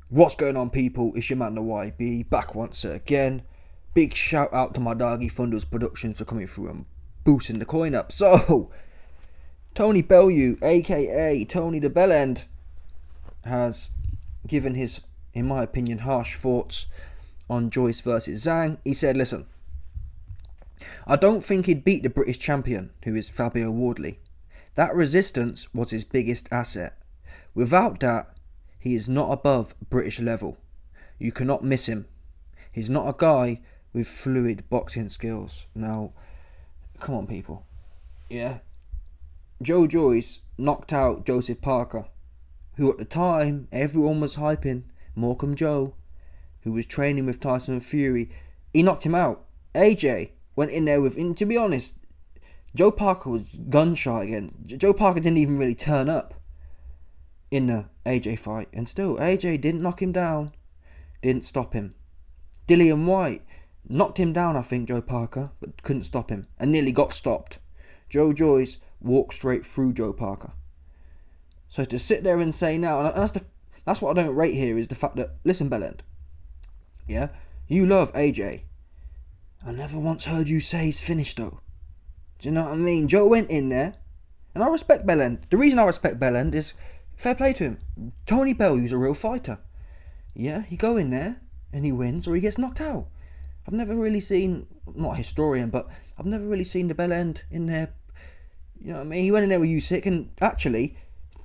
What's going on, people? It's your man the YB back once again. Big shout out to my doggy Fundles Productions for coming through and boosting the coin up. So, Tony Bellew, aka Tony the Bellend, has given his, in my opinion, harsh thoughts on Joyce versus ZHANG. He said, listen, I don't think he'd beat the British champion, who is Fabio Wardley. That resistance was his biggest asset. Without that, he is not above British level. You cannot miss him. He's not a guy with fluid boxing skills. Now, come on, people. Yeah. Joe Joyce knocked out Joseph Parker, who at the time everyone was hyping. Morecambe Joe, who was training with Tyson Fury. He knocked him out. AJ went in there with, and to be honest, Joe Parker was gun shy again. Joe Parker didn't even really turn up in the AJ fight, and still AJ didn't knock him down, didn't stop him. Dillian White knocked him down, I think, Joe Parker, but couldn't stop him and nearly got stopped. Joe Joyce walked straight through Joe Parker. So to sit there and say now, and that's what I don't rate here, is the fact that, listen, Bellend, yeah, you love AJ. I never once heard you say he's finished though. Do you know what I mean? Joe went in there, and I respect Bellend. The reason I respect Bellend is fair play to him. Tony Bellew's a real fighter. Yeah, he go in there and he wins or he gets knocked out. I've never really seen, not a historian, but I've never really seen the Bellend in there. You know what I mean? He went in there with Usyk, and actually,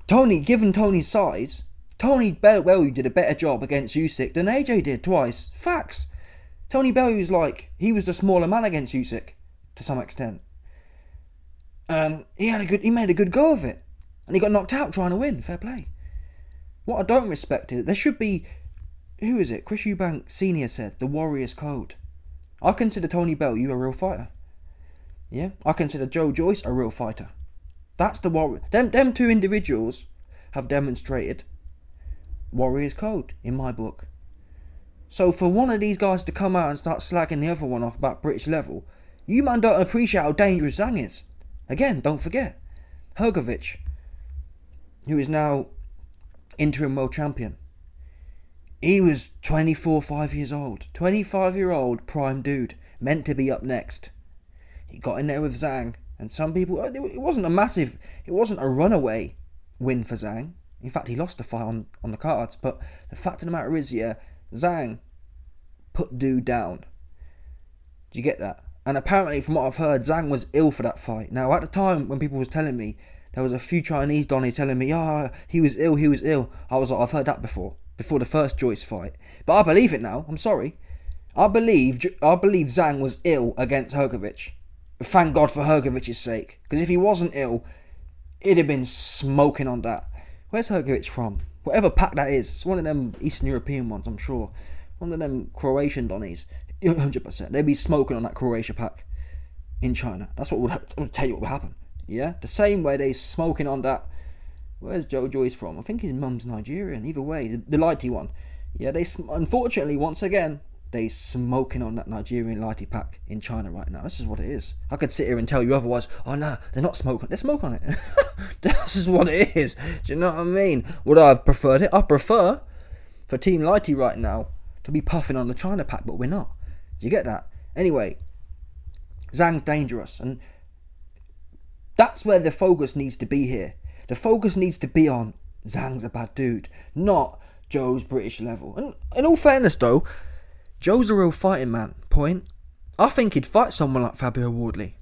given Tony's size, Tony Bellew did a better job against Usyk than AJ did twice. Facts. Tony Bellew's like, he was the smaller man against Usyk to some extent. And he made a good go of it. And he got knocked out trying to win. Fair play. What I don't respect is, there should be, who is it? Chris Eubank Sr. said, the Warriors Code. I consider Tony Bellew a real fighter. Yeah? I consider Joe Joyce a real fighter. That's the Warrior. Them two individuals have demonstrated Warriors Code, in my book. So for one of these guys to come out and start slacking the other one off about British level, you man don't appreciate how dangerous ZHANG is. Again, don't forget. Hrgovic, who is now interim world champion. He was 5 years old. 25-year-old prime dude, meant to be up next. He got in there with ZHANG, and some people, it wasn't a runaway win for ZHANG. In fact, he lost the fight on the cards, but the fact of the matter is, yeah, ZHANG put dude down. Do you get that? And apparently, from what I've heard, ZHANG was ill for that fight. Now, at the time when people was telling me, there was a few Chinese donnies telling me, he was ill. I was like, I've heard that before the first Joyce fight. But I believe it now. I'm sorry. I believe ZHANG was ill against Hrgovic. Thank God for Hrgovic's sake. Because if he wasn't ill, it'd have been smoking on that. Where's Hrgovic from? Whatever pack that is. It's one of them Eastern European ones, I'm sure. One of them Croatian donnies. 100%. They'd be smoking on that Croatia pack in China. That's what would tell you what would happen. Yeah? The same way they smoking on that. Where's Joe Joyce from? I think his mum's Nigerian. Either way, the lighty one. Yeah, unfortunately, once again, they smoking on that Nigerian lighty pack in China right now. This is what it is. I could sit here and tell you otherwise. Oh no, they're not smoking. They smoke on it. This is what it is. Do you know what I mean? Would I have preferred it? I prefer for Team Lighty right now to be puffing on the China pack, but we're not. Do you get that? Anyway, ZHANG's dangerous, and that's where the focus needs to be here. The focus needs to be on ZHANG's a bad dude, not Joe's British level. And in all fairness though, Joe's a real fighting man, point. I think he'd fight someone like Fabio Wardley.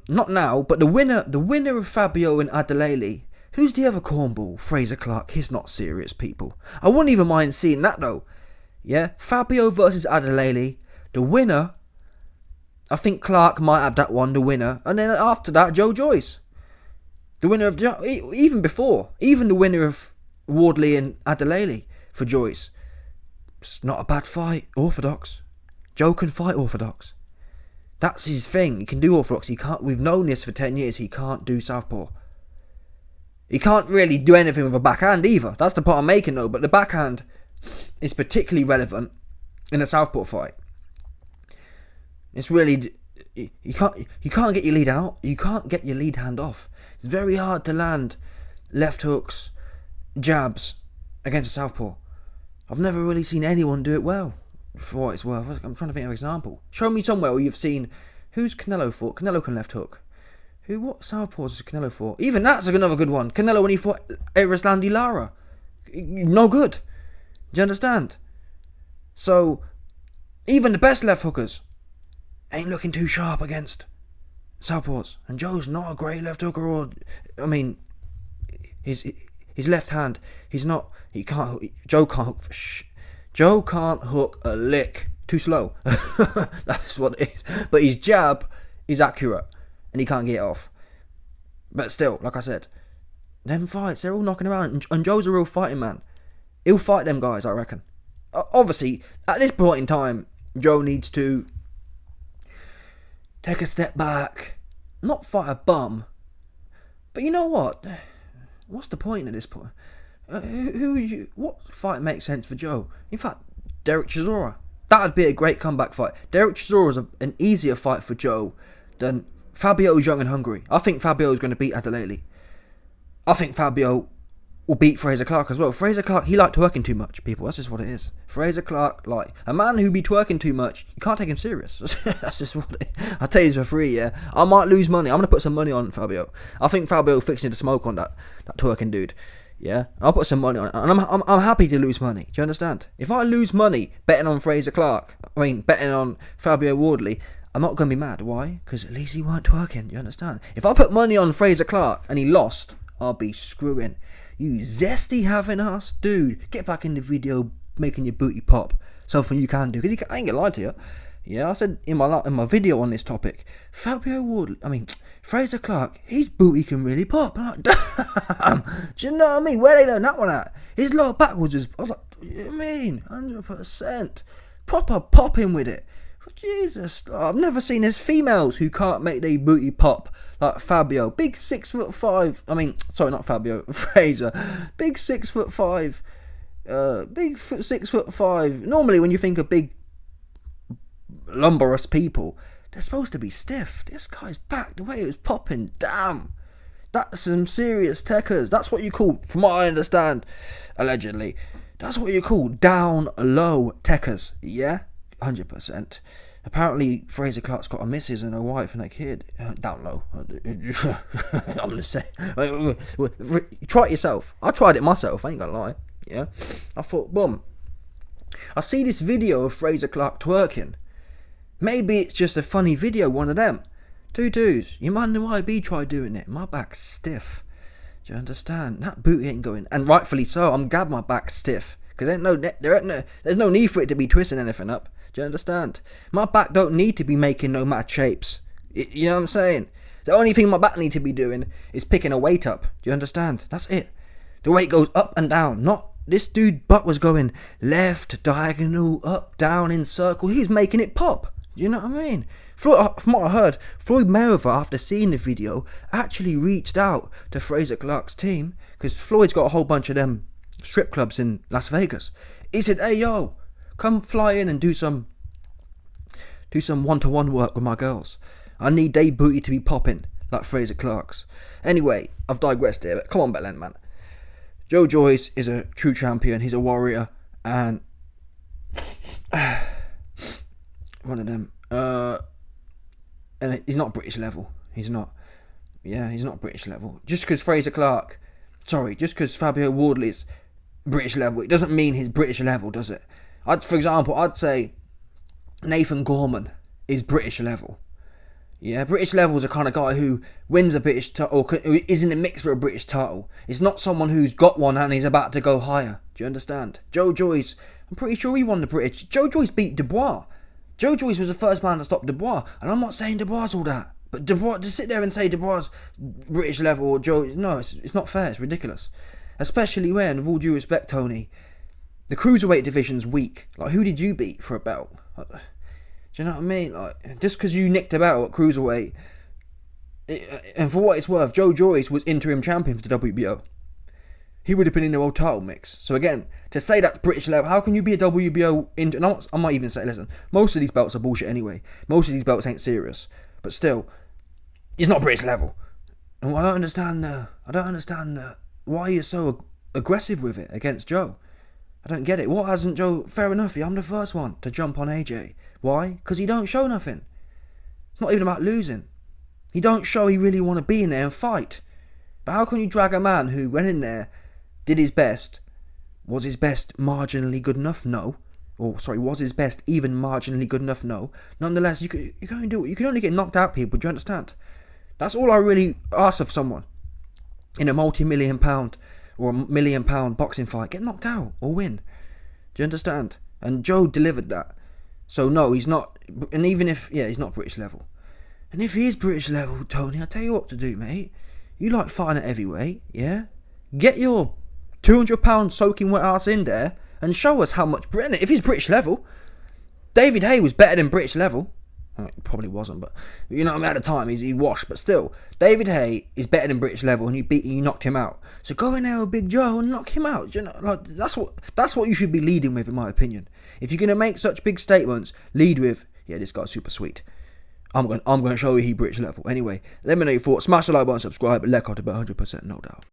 Not now, but the winner of Fabio and Adelaide. Who's the other cornball? Fraser Clark. He's not serious, people. I wouldn't even mind seeing that though. Yeah, Fabio versus Adelaide. The winner, I think Clark might have that one, the winner. And then after that, Joe Joyce. The winner of, even the winner of Wardley and Adelaide for Joyce. It's not a bad fight. Orthodox. Joe can fight orthodox. That's his thing. He can do orthodox. We've known this for 10 years. He can't do southpaw. He can't really do anything with a backhand either. That's the part I'm making though. But the backhand is particularly relevant in a southpaw fight. It's really, you can't get your lead out. You can't get your lead hand off. It's very hard to land left hooks, jabs against a southpaw. I've never really seen anyone do it well, for what it's worth. I'm trying to think of an example. Show me somewhere where you've seen, who's Canelo fought? Canelo can left hook. What Southpaws is Canelo fought? Even that's another good one. Canelo when he fought Erislandy Lara. No good. Do you understand? So, even the best left hookers ain't looking too sharp against Southpaws. And Joe's not a great left hooker, or, I mean, his left hand, Joe can't hook Joe can't hook a lick. Too slow. That's what it is. But his jab is accurate, and he can't get it off. But still, like I said, them fights, they're all knocking around, and Joe's a real fighting man. He'll fight them guys, I reckon. Obviously, at this point in time, Joe needs to take a step back, not fight a bum. But you know what? What's the point at this point? What fight makes sense for Joe? In fact, Derek Chisora. That would be a great comeback fight. Derek Chisora is an easier fight for Joe than Fabio's young and hungry. I think Fabio is going to beat Adelele. I think Fabio will beat Fraser Clark as well. Fraser Clark, he liked twerking too much, people. That's just what it is. Fraser Clark, like, a man who be twerking too much, you can't take him serious. That's just what it is. I'll tell you this for free, yeah. I might lose money. I'm going to put some money on Fabio. I think Fabio fixing to smoke on that twerking dude. Yeah, I'll put some money on it, and I'm happy to lose money. Do you understand? If I lose money betting on betting on Fabio Wardley, I'm not going to be mad. Why? Because at least he weren't twerking. Do you understand? If I put money on Fraser Clark and he lost, I'll be screwing. You zesty having ass dude, get back in the video making your booty pop. Something you can do, because I ain't gonna lie to you. Yeah, I said in my video on this topic, Fraser Clark, his booty can really pop. I'm like, damn, do you know what I mean? Where they learn that one at? His lower backwards is, I was like, what do you mean? 100%. Proper popping with it. Jesus, I've never seen there's females who can't make their booty pop like Fabio. Big 6'5". Sorry, not Fabio, Fraser. Big 6'5". Big 6'5". Normally when you think of big lumberous people, they're supposed to be stiff. This guy's back, the way it was popping, damn, that's some serious techers. That's what you call, from what I understand, allegedly, that's what you call down low techers. Yeah, 100%. Apparently Fraser Clark's got a missus and a wife and a kid. Down low. I'm gonna say, try it yourself. I tried it myself, I ain't gonna lie. Yeah, I thought, boom, I see this video of Fraser Clark twerking. Maybe it's just a funny video, one of them. Two dudes, you man in the YB tried doing it. My back's stiff. Do you understand? That booty ain't going. And rightfully so, I'm glad my back's stiff. Because there's no need for it to be twisting anything up. Do you understand? My back don't need to be making no mad shapes. You know what I'm saying? The only thing my back need to be doing is picking a weight up. Do you understand? That's it. The weight goes up and down. Not this dude butt was going left, diagonal, up, down, in circle. He's making it pop. You know what I mean? From what I heard, Floyd Mayweather, after seeing the video, actually reached out to Fraser Clark's team, because Floyd's got a whole bunch of them strip clubs in Las Vegas. He said, hey yo, come fly in and do some one-to-one work with my girls. I need they booty to be popping like Fraser Clark's. Anyway, I've digressed here, but come on, Bellew, man. Joe Joyce is a true champion. He's a warrior, and one of them. And he's not British level. He's not. Yeah, he's not British level. Just because Fabio Wardley's British level, it doesn't mean he's British level, does it? For example, I'd say Nathan Gorman is British level. Yeah, British level is a kind of guy who wins a British title, or who is in the mix for a British title. It's not someone who's got one and he's about to go higher. Do you understand? Joe Joyce, I'm pretty sure he won the British. Joe Joyce beat Dubois. Joe Joyce was the first man to stop Dubois, and I'm not saying Dubois all that, but Dubois, to sit there and say Dubois British level or Joe, no, it's not fair. It's ridiculous, especially when, with all due respect, Tony, the cruiserweight division's weak. Like, who did you beat for a belt? Do you know what I mean? Like, just because you nicked a belt at cruiserweight, and for what it's worth, Joe Joyce was interim champion for the WBO. He would have been in the world title mix. So again, to say that's British level, how can you be a WBO I might even say, listen, most of these belts are bullshit anyway. Most of these belts ain't serious. But still, it's not British level. And I don't understand why you're so aggressive with it against Joe. I don't get it. What hasn't Joe... Fair enough, yeah, I'm the first one to jump on AJ. Why? Because he don't show nothing. It's not even about losing. He don't show he really want to be in there and fight. But how can you drag a man who went in there, did his best? Was his best marginally good enough? No. Was his best even marginally good enough? No. Nonetheless, you can only do it. You can only get knocked out, people. Do you understand? That's all I really ask of someone in a multi-million-pound or £1 million boxing fight. Get knocked out or win. Do you understand? And Joe delivered that. So no, he's not. And even if, yeah, he's not British level. And if he is British level, Tony, I'll tell you what to do, mate. You like fighting at heavyweight, yeah? Get your 200-pound soaking wet ass in there and show us how much Britain. If he's British level, David Haye was better than British level. Well, he probably wasn't, but you know what I mean, at the time he washed. But still, David Haye is better than British level, and you knocked him out. So go in there with Big Joe and knock him out. You know, like that's what you should be leading with, in my opinion. If you're gonna make such big statements, lead with, yeah, this guy's super sweet. I'm going to show you he British level. Anyway, let me know your thoughts. Smash the like button, subscribe, let out about 100%, no doubt.